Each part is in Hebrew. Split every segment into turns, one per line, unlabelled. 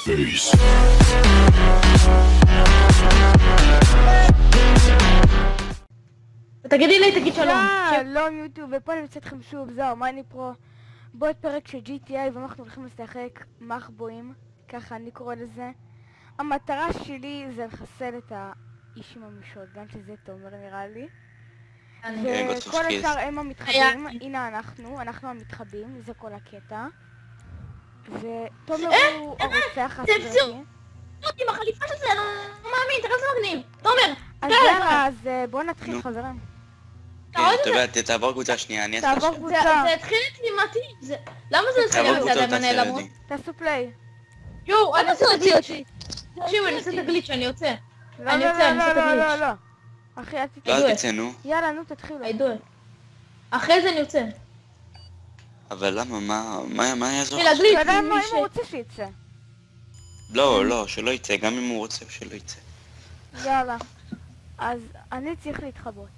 Peace.
תגידי לי, תגיד שלום.
שלום יוטיוב, ופה אני נמצא אתכם שוב, זהו, מה אני פרו? בעוד פרק של GTA ואנחנו הולכים לשחק מחבואים, ככה אני קורא לזה. המטרה שלי זה לחסל את האיש עם המשודגן, שזה תומר נראה לי. וכל השאר הם המתחבים, הנה אנחנו המתחבים, זה כל הקטע. ותומר הוא הרוצח הסדרתי.
עם החליפה של זה, אני לא מאמין, תראה זה מגניב. תומר,
אז יאללה, אז בואו נתחיל חברים.
תעבור קבוצה שנייה, אני
תעבור
אעשה
קבוצה.
זה התחיל אקלימטי, למה זה
תעבור
התחיל
קבוצות,
מצד המנהל למות?
תעשו פליי.
יואו, אני עושה את הגליץ'. תקשיבו, אני עושה את הגליץ', אני יוצא.
לא,
אני
לא,
יוצא, אני
לא,
עושה את
לא, לא,
הגליץ'.
לא. אחי, אל
לא,
תתנו.
אל תצא, נו.
יאללה, נו, תתחילו.
הידוע. אחרי זה אני יוצא.
אבל למה, מה יעזור?
הנה,
אתה
גליץ',
יודע מה, אם הוא רוצה שיצא.
לא, שלא יצא, גם אם הוא רוצה שלא יצא.
יאללה. אז אני צריך להתחבות.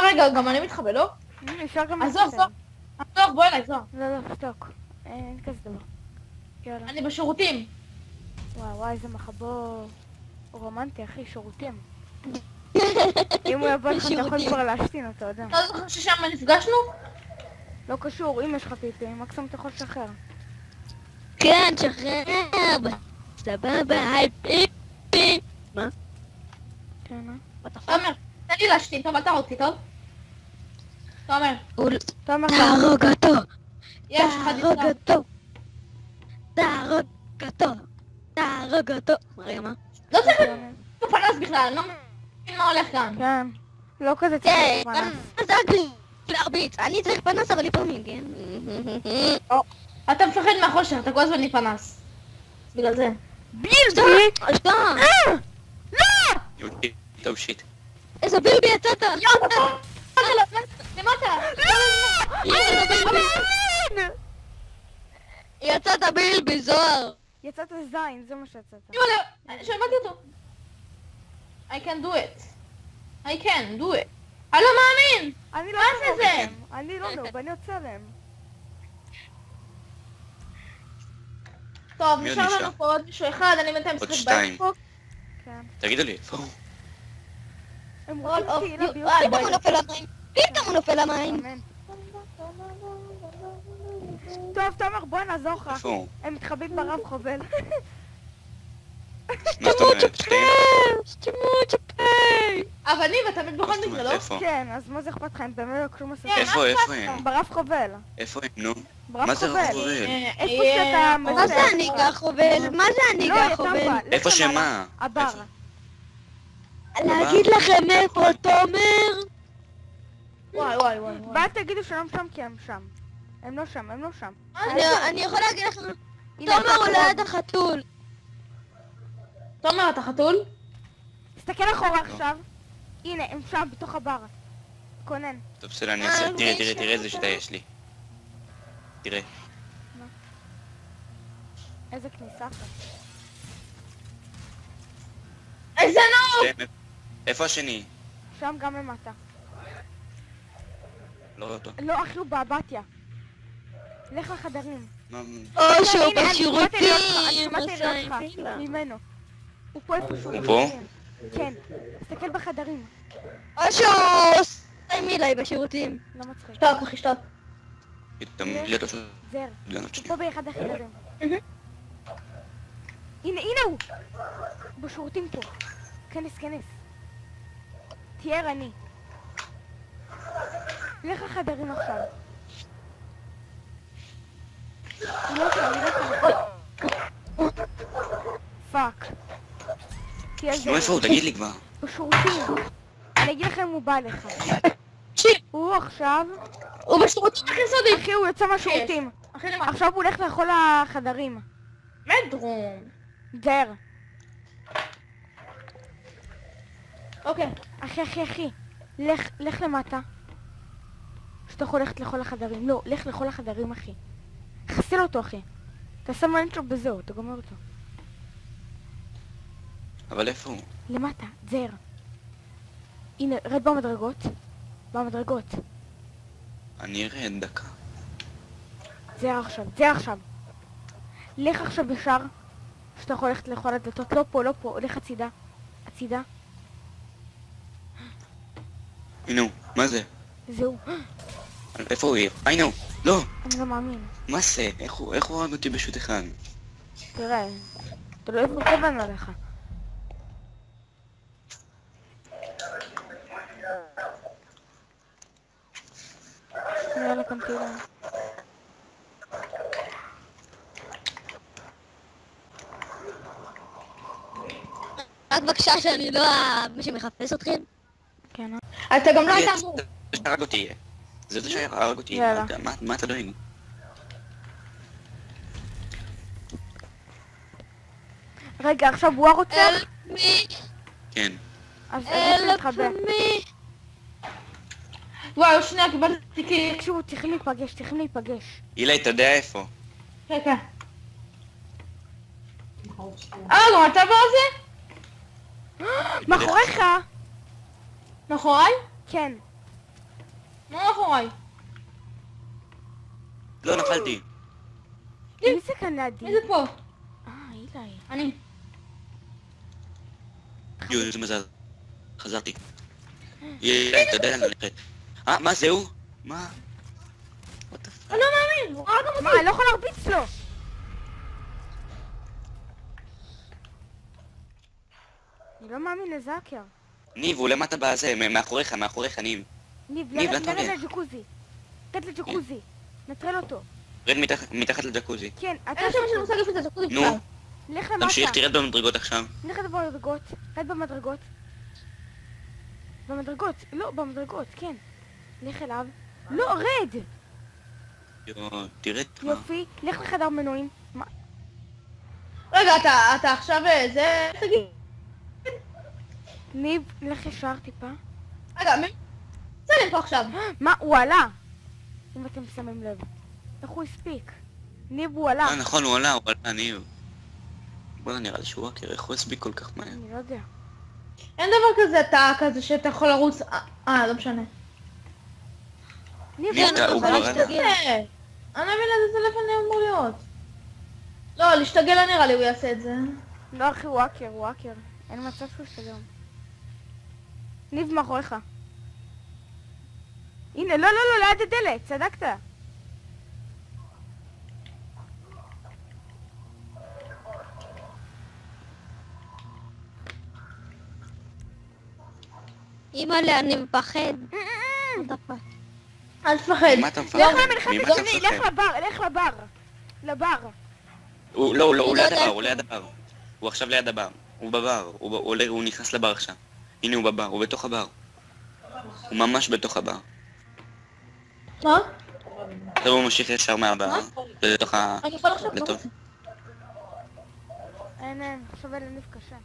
רגע, גם אני מתחבא, לא?
אפשר גם
עזוב, בוא אליי, זו.
לא, שתוק. אין כזה דבר. יאללה.
אני בשירותים.
וואי, איזה מחבוא רומנטי, אחי, שירותים. אם הוא יבוא לך, אתה יכול כבר להשתין אותו, יודע.
אתה זוכר ששם נפגשנו?
לא קשור, אם יש לך פיפים, מקסימום אתה יכול לשחרר.
כן, שחרר. סבבה, היי פיפי. מה?
כן,
תומר, תן לי להשתין, טוב, אתה אותי, טוב? תומר,
תומר,
תהרוג אותו.
יש לך
תהרוג
דיסקאונט.
אותו. תהרוג אותו. תהרוג אותו. רגע, מה?
לא צריך להיות פנס בכלל, אני לא מבין מה הולך כאן.
כן. לא כזה צריך
כן,
לפנס.
חזק לי להרביץ. אני צריך פנס אבל לפעמים, כן?
אתה מפחד מהחושך, אתה כל הזמן לי פנס. בגלל זה.
בילבי! אשתה!
טוב שיט.
איזה בילבי יצאת!
למטה!
יצאת בילבי, זוהר!
יצאת זין, זה מה שיצאת.
שמעתי אותו. I can do it. I can do it. אני לא מאמין!
אני לא
מה זה זה?
אני לא נוב, אני יוצא להם.
טוב,
מי עוד
נשאר
נשאר?
לנו פה עוד מישהו אחד, אני בינתיים
עוד
משחק
שתיים.
באקסבוקס.
כן.
תגידו לי, איפה הוא?
הם
All
רוצים
of
קהילה
you-
ביוטיוב.
פתאום הוא נופל למים! פתאום הוא נופל למים!
אמן. טוב, תומר, בוא נעזור לך.
איפה הוא?
הם מתחבאים ברב חובל.
מה זאת אומרת? שתיהם?
שתמות שפי!
אבנים, אתה מת
מה
בכל
זאת
מקרה,
אומרת?
לא?
איפה?
כן, אז מה זה אכפת לך? הם באמת לא כלום עושים.
איפה הם?
ברב חובל.
איפה הם? נו.
ברב
מה זה
חובל.
חובל?
איפה שאתה
מה זה הנהיגה חובל? מה זה
לא,
הנהיגה חובל?
יטמפה.
איפה שמה?
הבר.
להגיד לכם איפה תומר?
וואי.
ואל תגידו שהם שם כי הם שם. הם לא שם, הם לא שם.
אני יכול להגיד לכם,
הנה,
תומר הוא
אתה
ליד החתול.
תומר, אתה חתול?
תסתכל אחורה עכשיו. הנה, הם שם, בתוך הבר. כונן.
טוב, בסדר, אני אעשה. תראה איזה שיטה יש לי. תראה.
איזה כניסה.
איזה נו!
איפה השני?
שם גם למטה.
לא רואה אותו.
לא, אחי, הוא באבטיה. לך לחדרים.
מה?
או שהוא
הנה, אני שמעתי להיות
בשירותים.
לך ממנו. הוא פה איפשהו.
הוא פה?
כן. תסתכל בחדרים.
או שהוא סיימי לי בשירותים.
לא מצחיק.
שתוק, אחי, שתוק.
פתאום להיות פשוט
זר.
גנות
הוא
שלי.
פה באחד החדרים. הנה הוא! בשירותים פה. כנס. תהיה ערני. לך לחדרים עכשיו. הוא לא שם. פאק. תהיה
נו, איפה הוא? תגיד לי כבר.
בשירותים. אני אגיד לכם אם הוא בא לך. הוא עכשיו...
הוא בשירותים הכי סודי!
אחי, הוא יוצא מהשירותים.
אחי, למטה.
עכשיו הוא הולך לכל החדרים.
מדרום.
זר.
אוקיי.
אחי. לך למטה. שאתה יכול ללכת לכל החדרים. לא, לך לכל החדרים, אחי. חסל אותו, אחי. תעשה מנטרו בזהו, אתה גומר אותו.
אבל איפה הוא?
למטה, זר. הנה, רד במדרגות.
אני ארד דקה.
זר עכשיו. לך עכשיו ישר. שאתה יכול ללכת לכל הדלתות. לא פה, לא פה. לך הצידה. הצידה.
נו, מה זה?
זהו.
איפה הוא יהיה? נו, לא!
אני לא מאמין.
מה זה? איך הוא הרג אותי בשוט אחד?
תראה. אתה לא איפה כוון עליך. יאללה, קנטילה.
רק בבקשה שאני לא מי שמחפש אתכם.
כן.
אתה גם לא היית אמור.
זה שהרג אותי. זה שהרג אותי.
יאללה.
מה אתה דואג?
רגע, עכשיו הוא הרוצח?
מי?
כן.
אז איך להתחבא?
מי?
וואו, שנייה, קיבלתי כי...
תקשיבו, צריכים להיפגש.
אילי, אתה יודע איפה?
כן, כן. גם אתה בזה?
מאחוריך!
מאחוריי?
כן.
מה מאחוריי?
לא, נפלתי.
מי זה כאן לידי?
מי זה פה?
אילי.
אני.
יואו, איזה מזל. חזרתי. אילי, אתה יודע ללכת. מה זהו? מה?
אני לא מאמין, הוא הרג גם
מה,
אותי.
אני לא יכול להרביץ לו! אני לא מאמין איזה האקר.
ניב, הוא למטה בזה, מאחוריך, ניב.
ניב,
ניב, לאן אתה
נרד
הולך?
לג'קוזי. תת לג'קוזי. נטרל אותו.
רד מתחת לג'קוזי.
כן, אתה...
אין שם של מושג איפה זה ג'קוזי
נו.
בכלל.
לך למטה.
תמשיך, תרד במדרגות עכשיו.
לך במדרגות. רד במדרגות. במדרגות. לא, במדרגות, כן. לך אליו. לא, רד!
יואו, תרד.
יופי. לך לחדר מנועים. מה?
רגע, אתה עכשיו זה... תגיד.
ניב, לך ישר טיפה.
רגע, מי? זה לי פה עכשיו.
מה? הוא עלה! אם אתם שמים לב. איך הוא הספיק? ניב הוא עלה.
נכון, הוא עלה, ניב. בוא'נה, נראה לי שהוא וואקר, איך הוא הספיק כל כך מהר?
אני לא יודע.
אין דבר כזה תא כזה שאתה יכול לרוץ... לא משנה.
ניב,
ניב,
הוא
הוא
כבר
כבר
השתגע.
אני לא מבין איזה טלפון אמור להיות. לא, להשתגע לא נראה לי הוא יעשה את זה.
לא אחי, הוא האקר. אין מצב שהוא השתגע. ניב מאחוריך. הנה, לא, ליד הדלת, צדקת.
אימא'לה, אני מפחד.
אל תפחד.
ממה אתה מפחד?
לך למלחמת
ממה אתה
השני, לך
מפחד?
לבר.
הוא ליד הבר. הוא עכשיו ליד הבר. הוא בבר. הוא נכנס לבר עכשיו. הנה הוא בבר, הוא בתוך הבר. הוא ממש בתוך הבר.
מה?
עכשיו הוא ממשיך ישר מהבר. לתוך ה...
אני יכול עכשיו?
לטוב.
אין, עכשיו אלה ניב קשה.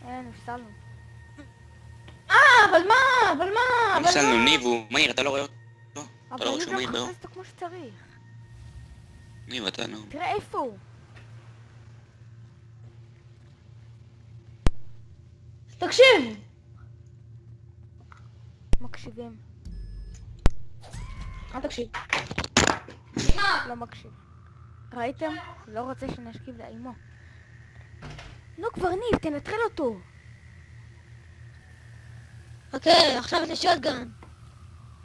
נפסלנו.
אבל מה?
נפסלנו, ניב, הוא מהיר, אתה לא רואה אותו? אתה
אבל
לא רואה
ניב
שהוא
לא
מהיר באור?
מחפש אותו כמו שצריך.
ניב, אתה נו.
תראה איפה הוא.
תקשיב.
מקשיבים.
אל תקשיב.
לא מקשיב. ראיתם? לא רוצה שנשכיב לאימו. נו כבר ניב, תנטרל אותו.
אוקיי, עכשיו זה שוטגן.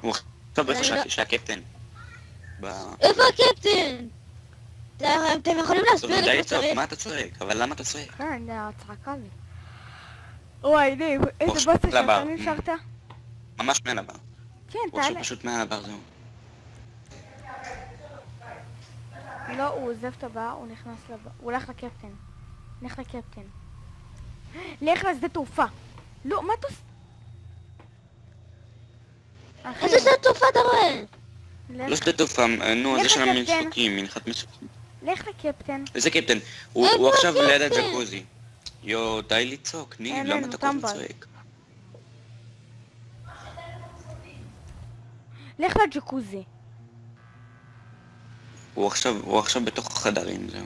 הוא עכשיו איפה שהקפטן.
איפה הקפטן? אתם יכולים להסביר
טוב,
לי
די
כמו
לצעוק,
שצריך.
מה אתה צועק? אבל למה אתה צועק?
כן, הצחקה לי. וואי ניב, איזה
עכשיו
באסה שאתה
לבר.
נשארת?
ממש מעל הבר.
כן,
הוא עכשיו
תעלה.
פשוט מעל הבר, זהו.
לא, הוא עוזב את הבר, הוא נכנס לבר. הוא הולך לקפטן. לך לשדה תעופה. לא, מה אתה עושה? אחי,
איזה שדה תעופה אתה רואה?
לא שדה תעופה, נו, אז יש שם
לקפטן.
מנחת מסוקים.
לך לקפטן.
איזה קפטן? הוא
איפה
עכשיו ליד
הקפטן?
הג'קוזי. יואו, די לצעוק, ניב,
אין,
למה אתה כל הזמן
טמבל.
צועק?
לך לג'קוזי.
הוא עכשיו בתוך החדרים, זהו.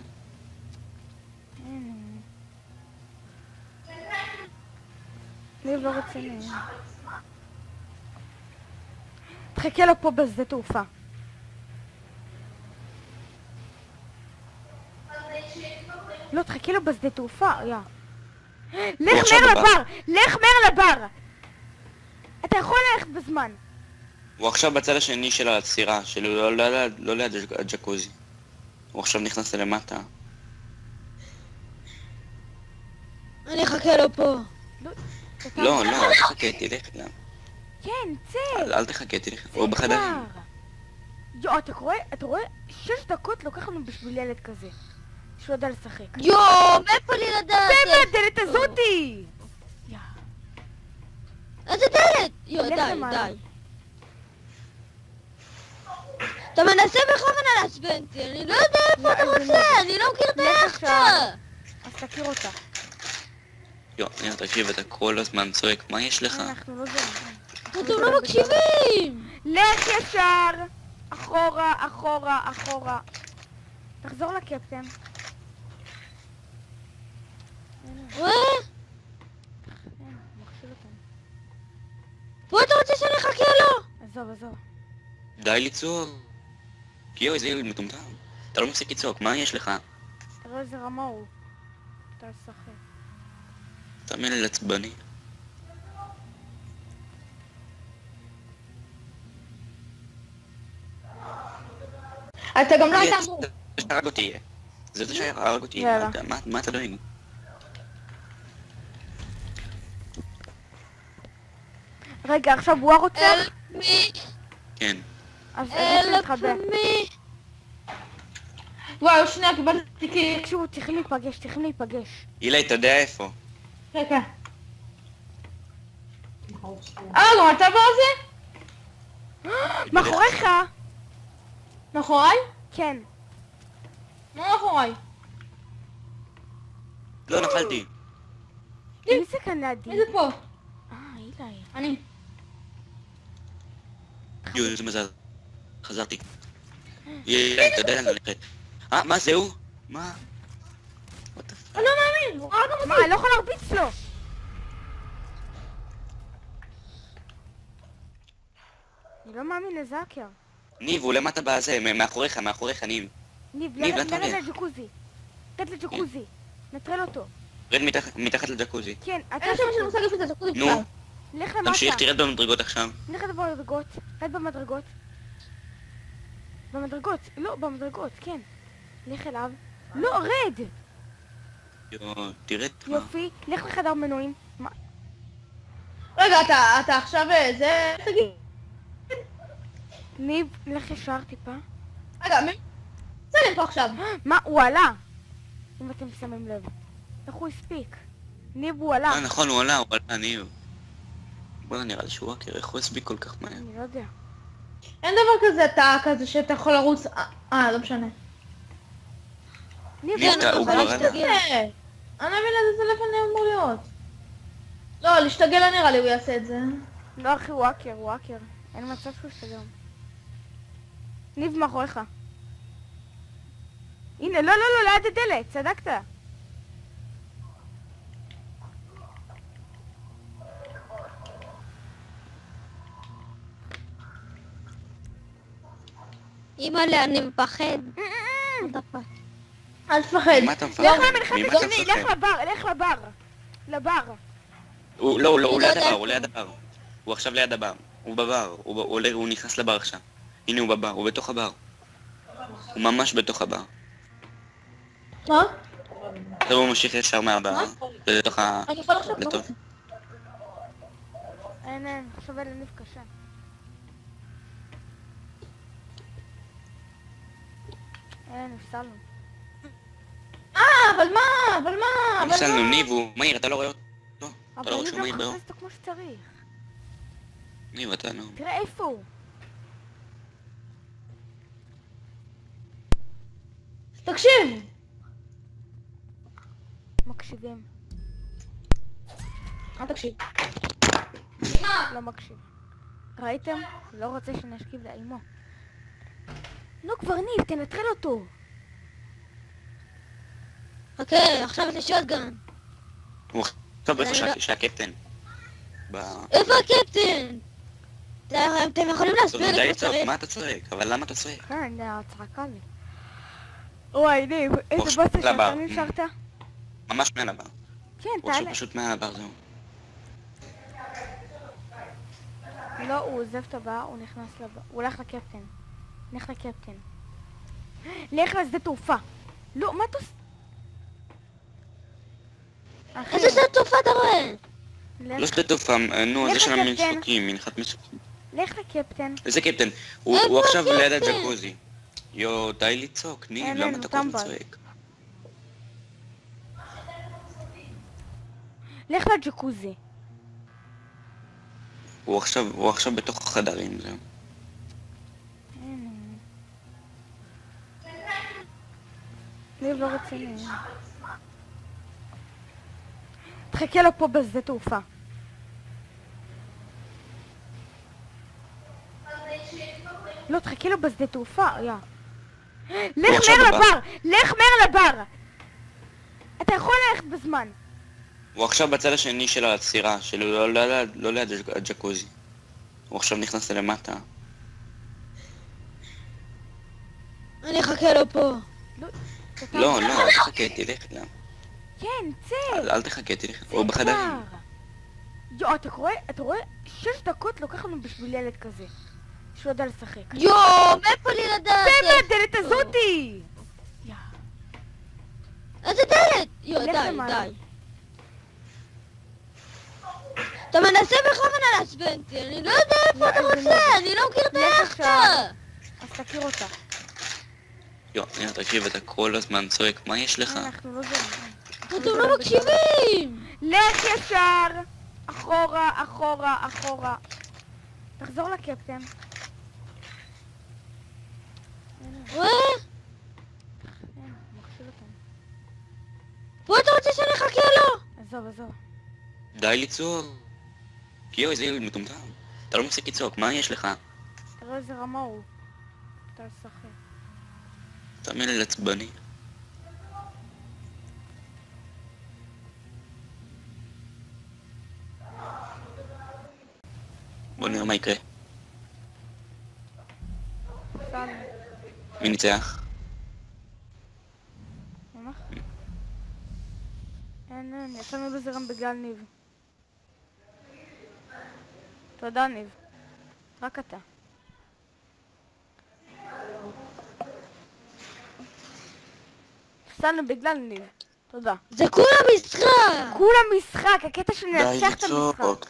ניב לא רציני. תחכה לו פה בשדה תעופה. לא, תחכה לו בשדה תעופה, יא. לך
עכשיו
מהר
בבר.
לבר! לך מהר לבר! אתה יכול ללכת בזמן.
הוא עכשיו בצד השני של הסירה, לא ליד הג'קוזי. הוא עכשיו נכנס למטה.
אני אחכה לו פה.
לא, אל תחכה, תלך גם.
כן, צא!
אל תחכה, תלך. הוא בחדר.
יו, אתה רואה? 6 דקות לוקח לנו בשביל ילד כזה. שהוא יודע לשחק.
יואו, מאיפה לי לדעת?
זה מהדלת הזאתי! יא.
איזה דלת? יואו,
לך
די,
למעלה.
די. אתה מנסה בכוונה לעצבן אותי, אני לא יודע איפה אתה רוצה, אני לא מכיר את היאכטה.
אז תכיר אותה.
יו, תקשיב, אתה כל הזמן צועק, מה יש לך?
אנחנו לא זרים.
אתם לא מקשיבים.
לך ישר! אחורה, אחורה, אחורה. תחזור לקפטן.
וואה,
מכשיל אותנו.
פה אתה רוצה שאני אחכה לו?
עזוב.
די לצעוק. יו, איזה ילד מטומטם. אתה לא מפסיק לצעוק, מה יש לך?
תראה איזה רמה הוא. אתה לשחק.
אתה מלא עצבני.
אתה גם לא היית אמור.
זה שהרג אותי. זה שהרג אותי.
יאללה.
מה אתה דואג?
רגע, עכשיו הוא הרוצח?
מי?
כן.
אז
אלף
נתחבא.
מי?
וואו, שנייה, קיבלתי כי...
תקשיבו, צריכים להיפגש.
אילי, אתה יודע איפה?
רגע. גם אתה בזה?
מאחוריך!
מאחוריי?
כן.
מה מאחוריי?
לא, נפלתי.
מי זה כאן לידי?
מי זה פה?
אילי.
אני.
יו, איזה מזל. חזרתי. אילי, אתה יודע ללכת. מה זהו? מה?
אני לא מאמין, הוא הרג גם
מה,
אותי.
אני לא יכול להרביץ לו! אני לא מאמין לזאקר.
ניב, הוא למטה בזה, מאחוריך, ניב.
ניב,
ניב, לאן אתה
נרד
הולך?
לג'קוזי. רד לג'קוזי. נטרל אותו.
רד מתחת לג'קוזי.
כן, אתה...
אין שם של מושג איפה זה ג'קוזי
נו,
בכלל.
לך למטה.
תמשיך, תרד במדרגות עכשיו.
לך במדרגות. רד במדרגות. במדרגות. לא, במדרגות, כן. לך אליו. לא, רד!
יו, תרד כבר.
יופי. לך לחדר מנועים. מה?
רגע, אתה עכשיו זה... תגיד.
ניב, לך ישר טיפה.
רגע, מי... זה לי פה עכשיו.
מה? הוא עלה! אם אתם שמים לב. איך הוא הספיק? ניב, הוא עלה.
נכון, הוא עלה, ניב. בוא'נה, נראה לי שהוא וואקר, איך הוא הספיק כל כך מהר?
אני לא יודע.
אין דבר כזה, אתה כזה שאתה יכול לרוץ... לא משנה.
ניב,
ניב, הוא כבר עלה.
אני לא מבין איזה סלף אני אמור להיות. לא, להשתגל לא נראה לי הוא יעשה את זה.
לא אחי, הוא וואקר. אין מצב שהוא ישתגע. ניב מאחוריך. הנה, לא, ליד הדלת, צדקת.
אימא'לה, אני מפחד.
אל תפחד.
ממה אתה מפחד?
לך למנחת
ממה אתה
השני,
מפחד?
לך לבר. לבר.
לא, הוא ליד הבר. הוא עכשיו ליד הבר. הוא בבר. הוא נכנס לבר עכשיו. הנה הוא בבר, הוא בתוך הבר. הוא ממש בתוך הבר.
מה?
עכשיו הוא ממשיך ישר מהבר. לתוך ה...
אני יכול עכשיו
לטוב.
אין, עכשיו אלה ניב קשה. נפסלנו.
אבל מה?
נפסלנו, ניב, הוא מהיר, אתה לא רואה אותו? אתה
אבל
לא רואה
ניב
שהוא
לא
מהיר באור?
מחפש אותו כמו שצריך.
ניב, אתה לא...
תראה איפה הוא.
תקשיב.
מקשיבים.
אל תקשיב.
לא מקשיב. ראיתם? לא רוצה שנשכיב לאימו. נו כבר ניב, תנטרל אותו.
אוקיי, עכשיו את השוטגן.
הוא עכשיו איפה שהקפטן.
איפה הקפטן? אתם יכולים להסביר
די
לי כמו
לצעוק,
שצריך.
מה אתה צועק? אבל למה אתה צועק?
כן, צעקה לי. וואי, ניב, איזה
עכשיו
בוס
לבר.
אתה נשארת?
ממש מעל הבר.
כן,
הוא עכשיו
תעלה.
פשוט מעל הבר, זהו.
לא, הוא עוזב את הבר, הוא נכנס לבר. הוא הולך לקפטן. לך לקפטן. לך לשדה תעופה. לא, מה אתה עושה? אחי,
איזה שדה תעופה אתה רואה?
לא
לך-
שדה תעופה, נו,
לך
זה של
לקפטן.
המנסוקים, מנחת מסוקים.
לך לקפטן.
איזה קפטן? הוא
איפה
עכשיו ליד
הקפטן?
הג'קוזי. יו, די לצעוק, ניב,
אין,
למה
הוא
אתה כל הזמן
טמבל.
צועק?
לך לג'קוזי.
הוא עכשיו בתוך החדרים, זהו.
ניב לא רציני. תחכה לו פה בשדה תעופה. לא, תחכה לו בשדה תעופה, יא. לך
עכשיו
מהר
בבר.
לבר! לך מהר לבר! אתה יכול ללכת בזמן.
הוא עכשיו בצד השני של הסירה, לא ליד הג'קוזי. הוא עכשיו נכנס למטה.
אני אחכה לו פה.
לא, אל תחכה, תלך אליו.
כן, צא!
אל תחכה, תלך.
צא
הוא בחדרים.
כבר. יו, אתה רואה? 6 דקות לוקח לנו בשביל ילד כזה. שהוא יודע לשחק.
יואו, מאיפה לי לדעת?
צא מהדלת הזאתי! יא.
איזה דלת? יואו,
לך
די,
למעלה.
די. אתה מנסה בכוונה לעצבן אותי, אני לא יודע איפה אתה רוצה, אני לא מכיר את
לך
היאכטה.
עכשיו. אז תכיר אותה.
יו, הנה, תקשיב, אתה כל הזמן צועק, מה יש לך?
אנחנו לא זרים.
אתם לא מקשיבים.
לך ישר! אחורה, אחורה, אחורה. תחזור לקפטן.
רואה?
אין, הוא מכשיל אותנו.
פה אתה רוצה שאני אחכה לו?
עזוב.
די לצעוק. יו, איזה ילד מטומטם. אתה לא מפסיק לצעוק, מה יש לך?
תראה איזה רמה הוא. אתה לשחק.
אתה מילד עצבני. בוא נראה מה יקרה.
סלם.
מי ניצח?
ממש? אין, יצאנו בזה גם בגלל ניב. תודה ניב. רק אתה. הפסדנו בגלל ניב. תודה.
זה כולה משחק.
כולם משחק, הקטע של
די
לנצח את המשחק.
לצעוק.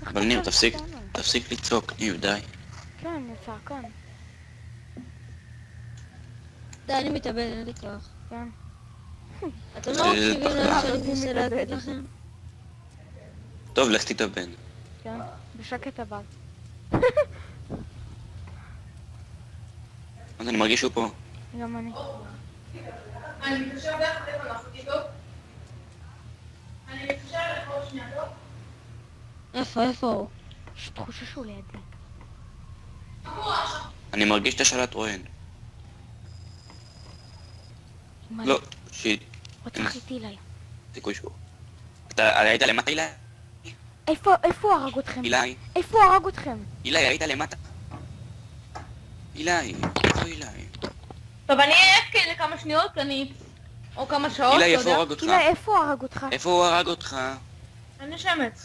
אבל ניר, תפסיק לצעוק, ניר, די.
כן, אני צעקן.
די, אני מתאבד, אין לי כוח.
כן.
אתם לא מקשיבים למה שאני מנסה להגיד לכם?
טוב, לך תתאבד.
כן. בשקט אבל.
אז אני מרגיש שהוא פה.
גם אני.
אני מתקשר דרך הטלפון האחותי, טוב? אני מתקשר אליך עוד שנייה, טוב?
איפה הוא?
יש תחושה שהוא לידי.
אני מרגיש את השלט רוען. לא, שיט.
רצח איתי אליי.
סיכוי שהוא. אתה היית למטה, אילי?
איפה הוא הרג אתכם?
אילי?
איפה הוא הרג אתכם?
אילי, היית למטה? אילי, איפה אילי?
טוב, אני AFK לכמה שניות, או כמה שעות,
אילי,
לא
איפה הוא
יודע.
הרג אותך?
אילי, איפה הוא הרג אותך?
איפה הוא הרג אותך?
אני נשמת.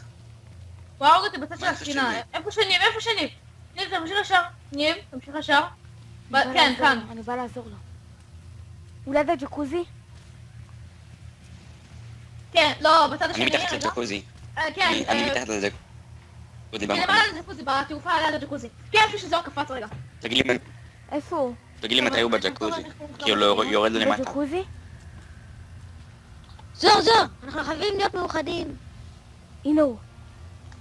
הוא הרג אותי בצד של
מה איפה
הספינה.
שניב?
איפה שניב? איפה שניב? ניב, תמשיך ישר. ניב, תמשיך ישר.
אני באה
כן,
לעזור
כאן.
לו, אני באה לעזור לו. הוא ליד הג'קוזי?
כן, לא, בצד
אני
השני,
מתחת
רגע.
לג'קוזי.
כן,
אני מתחת לג'קוזי.
כן, למעלה לג'קוזי, בתעופה ליד הג'קוזי. כן, יש לי שזור קפץ רגע.
תגיד לי
איפה הוא?
מתי הוא בג'קוזי. כי הוא לא יורד למטה.
בג'קוזי?
זור, אנחנו חייבים להיות מאוחדים.
הנה הוא.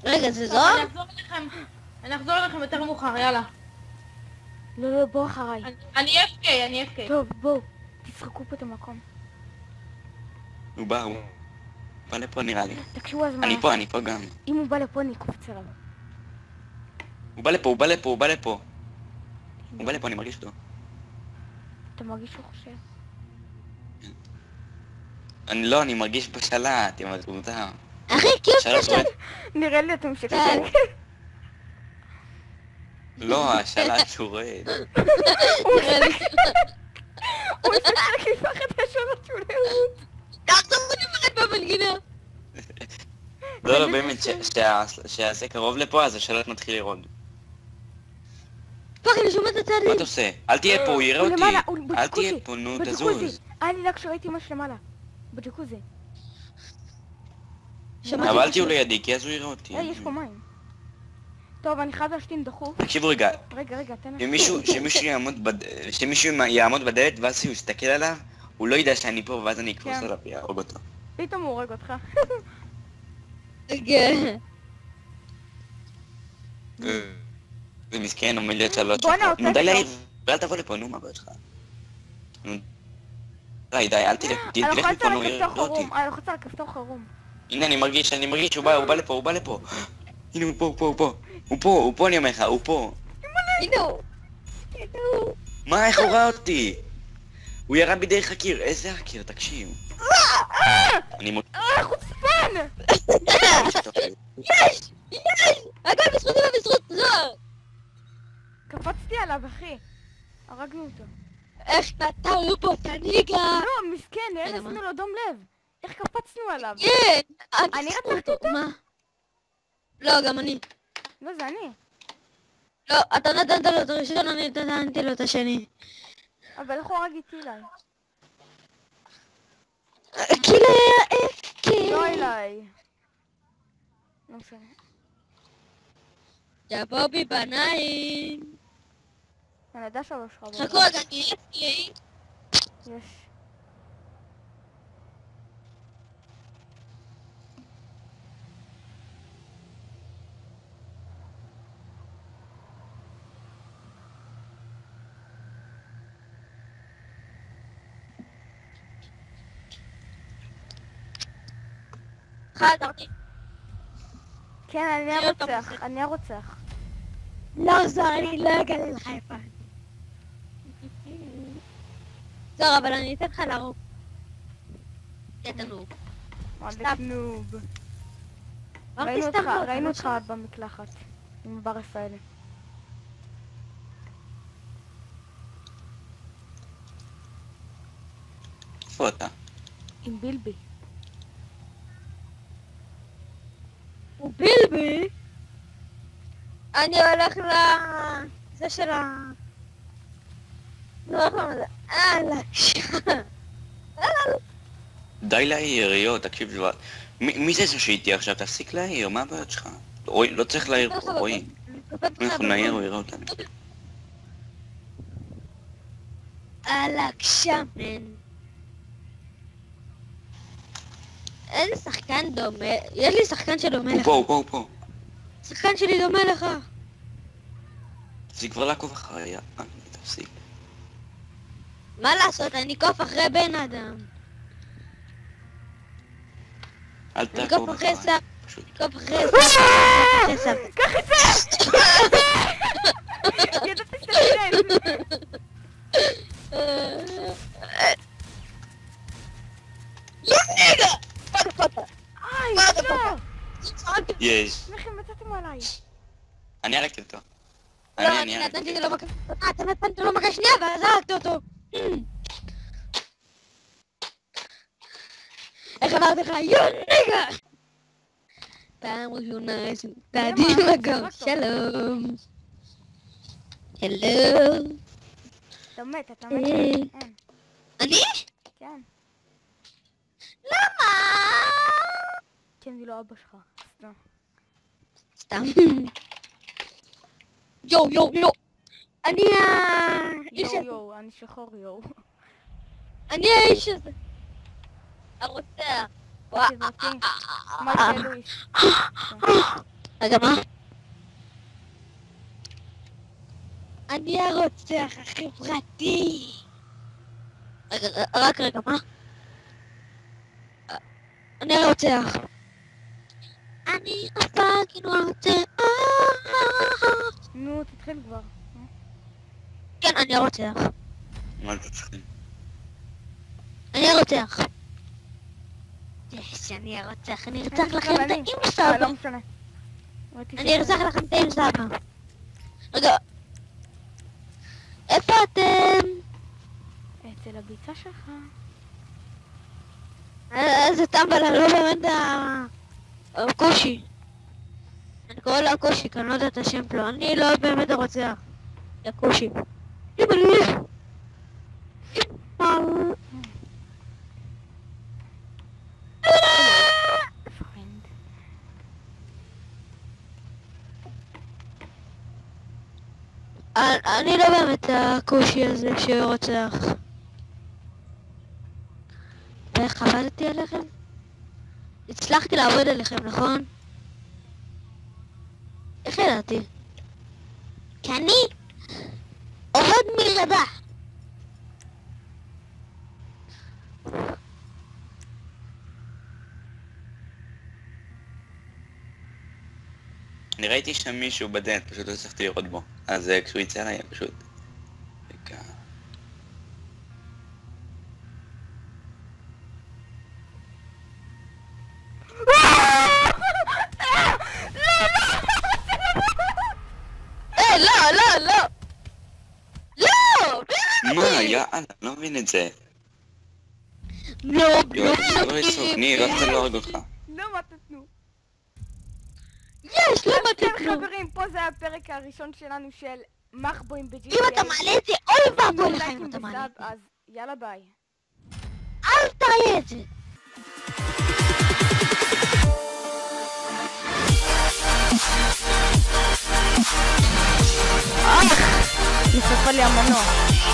רגע, זה
טוב,
זור?
אני אחזור אליכם יותר מאוחר, יאללה.
לא, בוא אחריי.
אני AFK.
טוב, בואו. תשחקו פה את המקום.
הוא בא לפה נראה לי.
תקשיבו הזמן.
אני פה גם.
אם הוא בא לפה אני אקופץ עליו.
הוא בא לפה, הוא בא לפה, הוא בא לפה. הוא בא לפה, אני מרגיש אותו.
אתה מרגיש שהוא חושב?
אני מרגיש בשלט, עם התעודה.
אחי, כאילו
השלט רואה...
נראה לי אתה משקר.
לא, השלט שהוא רואה.
הוא משחק לפח את השלט שהוא לרוץ.
תחזור לי מרד במנגינה.
לא, באמת, שהזה קרוב לפה, אז השלט מתחיל לרעוד.
פח, אני שומע את הצעדים.
מה אתה עושה? אל תהיה פה, הוא יראה
הוא
אותי.
למעלה, הוא
אל
בג'קוזי.
תהיה פה, נו,
בג'קוזי.
תזוז.
היה לי לק שראיתי משהו למעלה. בג'קוזי.
שמעתי
אבל אל
משהו.
תהיו לידי, כי אז הוא יראה אותי.
יש פה מים. טוב, אני חייב להשתין דחוף.
תקשיבו רגע,
רגע, תן לי.
שמישהו יעמוד בדלת ואז הוא יסתכל עליו, הוא לא ידע שאני פה ואז אני אקפוץ
כן.
עליו ויהרוג אותו.
פתאום הוא הורג אותך.
כן.
זה מסכן, עומד להיות שלוש
בואנה,
שעות. נו
אותה
די
שלו.
להעיר, ואל תבוא לפה, נו מה בעיה שלך? נו, די, אל תלך
אני
מפה,
לוחצת
נו,
על
יראה
כפתור
אותי.
חירום. אני לוחצת על כפתור חירום.
הנה אני מרגיש, הוא בא לפה. הנה הוא פה, אני אומר לך, הוא פה.
הנה הוא.
מה, איך הוא ראה אותי? הוא ירה בי דרך הקיר, איזה הקיר, תקשיב. אני מוצא...
חוצפן!
יש! הכל בזכותי ובזכות זוהר!
קפצתי עליו, אחי. הרגנו אותו.
איך נתנו פה את הניגה?
לא, מסכן, נראה
רגע,
עשינו לו דום לב. איך קפצנו עליו?
כן!
אני רצחתי אותו?
מה? לא, גם אני.
לא, זה אני.
לא, אתה נתנת לו את הראשון, אני נתנתי לו את השני.
אבל איך הוא הרג איתי אליי?
כאילו היה הפקר.
לא אליי. לא משנה.
יבוא בי בניים.
אני יודע שלוש חבות.
חכו רגע, אני אצלי.
יש.
חזרתי.
כן, אני הרוצח.
לא זוהר, אני לא אגלה לך איפה. זוהר, אבל אני אתן לך להרוג. תתנו.
וואלה נוב.
אמרתי סתם לא.
ראינו אותך במקלחת. עם בר רפאלי.
איפה אתה?
עם בילבי.
הוא בילבי? אני הולך זה של ה... לא יכול לזה.
די להעיר, יו, תקשיב לבד. מי זה שאיתי עכשיו? תפסיק להעיר, מה הבעיות שלך? רואי, לא צריך להעיר פה, רואי. אנחנו נעיר, הוא יראה אותנו.
אלק שמן. איזה שחקן דומה, יש לי שחקן שדומה לך.
הוא פה.
שחקן שלי דומה לך.
תפסיק כבר לעקוב אחריי, תפסיק.
מה לעשות, אני קוף אחרי בן אדם.
אל
אני
תעקוב
קוף אחרי
אחריי.
סב.
פשוט.
קוף אחרי סב.
קח את זה! ידעתי שאתה תראה.
יאללה!
איי, לא!
יש.
לכם מצאתם עליי.
אני הרגתי אותו.
לא,
אני
אני
הרגתי
נתתי
אותו.
לו מכה. אתה נתנת לו מכה שנייה ואז הרגתי אותו. איך אמרתי לך? יוניגה! פעם ראשונה שנתתי מגע. שלום. הלו.
אתה מת. אין.
אני?
כן.
למה?
כן, זה לא אבא שלך. סתם.
סתם. יו. אני האיש הזה.
יו, אני שחור יו.
אני האיש הזה. הרוצח.
תזרתי. מה לואיס?
רגע, מה? אני הרוצח החברתי. רגע, מה? אני הרוצח. אני הפאקינג רוצח.
נו, תתחיל כבר.
כן, אני רוצח.
מה אתה צריכים?
אני רוצח. שאני ארצח, אני ארצח לכם את האמא סבא.
לא משנה.
אני ארצח לכם את האמא סבא. רגע. איפה אתם?
אצל הביצה שלך.
איזה טמבל, אני לא באמת הקושי. אני קורא לה הקושי, כי אני לא יודעת את השם שלו. אני לא באמת הרוצח. הקושי. אני לא באמת הקושי הזה שרוצח. ואיך עבדתי עליכם? הצלחתי לעבוד עליכם, נכון? איך ידעתי? כי אני עובד מלבדה.
אני ראיתי שם מישהו בדלת, פשוט לא הצלחתי לראות בו. אז כשהוא יצא עליי, פשוט... רגע.
לא!
מה, יאללה, לא מבין את זה.
לא,
לא יצחוק, ניר, רק תן להורג אותך.
לא מה תתנו.
יש, לא
כן
מתאים כלום.
חברים, פה זה הפרק הראשון שלנו של מחבואים ב-GTA.
אם אתה מעלה את זה, אוי ואבוי לך אם אתה מעלה את זה.
אז יאללה ביי.
אל תעלה את זה.
נשרפה לי המנוע.